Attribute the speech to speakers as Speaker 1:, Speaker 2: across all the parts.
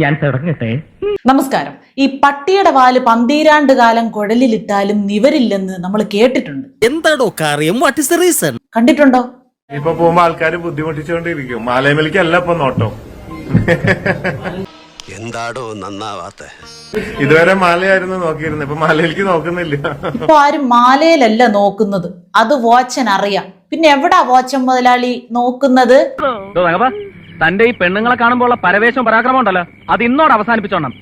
Speaker 1: ഞാൻ തുടങ്ങട്ടെ.
Speaker 2: നമസ്കാരം. ഈ പട്ടിയുടെ വാല് 12 കാലം കുഴലിലിട്ടാലും നിവരില്ലെന്ന് നമ്മൾ കേട്ടിട്ടുണ്ട്.
Speaker 3: എന്താടോ കാര്യം? What is the reason?
Speaker 2: കണ്ടിട്ടുണ്ടോ?
Speaker 4: ഇപ്പൊ പോകുമ്പോ ആൾക്കാര് ബുദ്ധിമുട്ടിച്ചോണ്ടിരിക്കും. മാലയമേലിക്കല്ല ഇപ്പൊ നോട്ടം.
Speaker 5: എന്താടോ നന്നാവാത്ത?
Speaker 4: ഇതുവരെ മാലയായിരുന്നു നോക്കിയിരുന്നത്, ഇപ്പൊ മാലയിലേക്ക് നോക്കുന്നില്ല.
Speaker 2: ഇപ്പൊ ആരും മാലയിലല്ല നോക്കുന്നത്, അത് വാച്ചൻ അറിയാം. പിന്നെ എവിടാ വാച്ചൻ മുതലാളി നോക്കുന്നത്?
Speaker 1: തന്റെ ഈ പെണ്ണുങ്ങളെ കാണുമ്പോൾ പരവേശം പരാക്രമം ഉണ്ടല്ലോ, അത് ഇന്നോട് അവസാനിപ്പിച്ചോണം.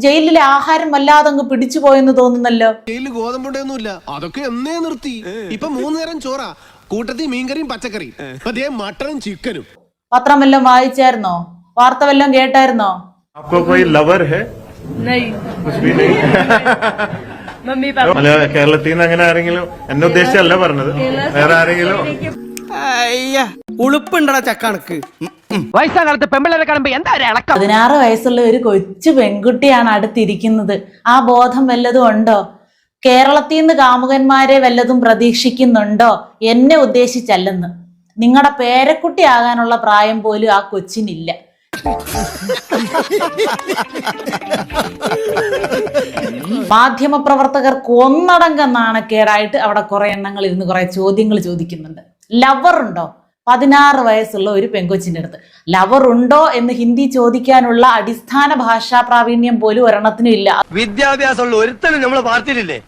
Speaker 2: ജയിലിലെ ആഹാരം വല്ലാതെ അങ്ങ് പിടിച്ചു പോയെന്ന് തോന്നുന്നല്ലോ.
Speaker 6: ജയിലിൽ ഗോതമ്പുണ്ടൊന്നുമില്ല, അതൊക്കെ എന്നേ നിർത്തി. ഇപ്പൊ 3 നേരം ചോറാ, കൂട്ടത്തിൽ മീൻകറിയും പച്ചക്കറിയും, അതേ മട്ടനും ചിക്കനും.
Speaker 2: പത്രം വല്ലതും വായിച്ചായിരുന്നോ? വാർത്ത വല്ലതും കേട്ടായിരുന്നോ?
Speaker 4: आपको कोई लवर है?
Speaker 7: नहीं,
Speaker 4: कुछ भी नहीं. കേരളത്തിൽ നിന്ന് അങ്ങനെ ആരെങ്കിലും? എന്നെ ഉദ്ദേശിച്ചല്ല പറഞ്ഞത്, വേറെ ആരെങ്കിലും?
Speaker 3: ഉളുപ്പുണ്ടടാ ചക്കണക്ക്.
Speaker 1: വയസ്സാകാലത്ത് പെമ്പിള്ളേരെ കാണുമ്പോ എന്താ
Speaker 2: 16 വയസ്സുള്ള ഒരു കൊച്ചു പെൺകുട്ടിയാണ് അടുത്തിരിക്കുന്നത്. ആ ബോധം വല്ലതും ഉണ്ടോ? കേരളത്തിൽ നിന്ന് കാമുകന്മാരെ വല്ലതും പ്രതീക്ഷിക്കുന്നുണ്ടോ? എന്നെ ഉദ്ദേശിച്ചല്ലെന്ന്. നിങ്ങളുടെ പേരക്കുട്ടി ആകാനുള്ള പ്രായം പോലും ആ കൊച്ചിനില്ല. മാധ്യമപ്രവർത്തകർക്ക് ഒന്നടങ്കം നാണക്കേടായിട്ട് അവിടെ കുറെ എണ്ണങ്ങൾ ഇരുന്ന് കുറെ ചോദ്യങ്ങൾ ചോദിക്കുന്നുണ്ട്. ലവർ ഉണ്ടോ? 16 വയസ്സുള്ള ഒരു പെങ്കൊച്ചിന്റെ അടുത്ത് ലവർ ഉണ്ടോ എന്ന് ഹിന്ദി ചോദിക്കാനുള്ള അടിസ്ഥാന ഭാഷാ പ്രാവീണ്യം പോലും ഒരെണ്ണത്തിനും ഇല്ല.
Speaker 5: വിദ്യാഭ്യാസമുള്ള ഒരുത്തനും നമ്മളെ പാർട്ടിയിലില്ലേ?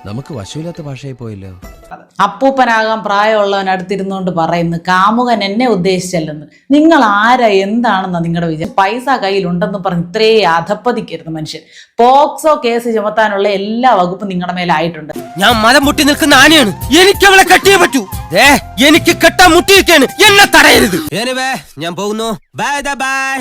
Speaker 3: നമുക്ക് വശമില്ലാത്ത ഭാഷയായി പോയല്ലോ.
Speaker 2: അപ്പൂപ്പനാകാൻ പ്രായമുള്ളവൻ അടുത്തിരുന്നുകൊണ്ട് പറയുന്നു കാമുകൻ എന്നെ ഉദ്ദേശിച്ചല്ലെന്ന്. നിങ്ങൾ ആരാ, എന്താണെന്നാ നിങ്ങളുടെ വിചാരം? പൈസ കയ്യിലുണ്ടെന്ന് പറഞ്ഞ് ഇത്രേ അധപ്പതിക്കരുത് മനുഷ്യൻ. പോക്സോ കേസ് ചുമത്താനുള്ള എല്ലാ വകുപ്പും നിങ്ങളുടെ മേലായിട്ടുണ്ട്.
Speaker 3: ഞാൻ മലം മുട്ടി നിൽക്കുന്ന ആനയാണ്, എനിക്ക് അവളെ കെട്ടിയേ പറ്റൂ. എനിക്ക് കെട്ടാൻ മുട്ടിയിരിക്കാണ്, എന്നെ തടയരുത്. ഞാൻ പോകുന്നു. Bye bye.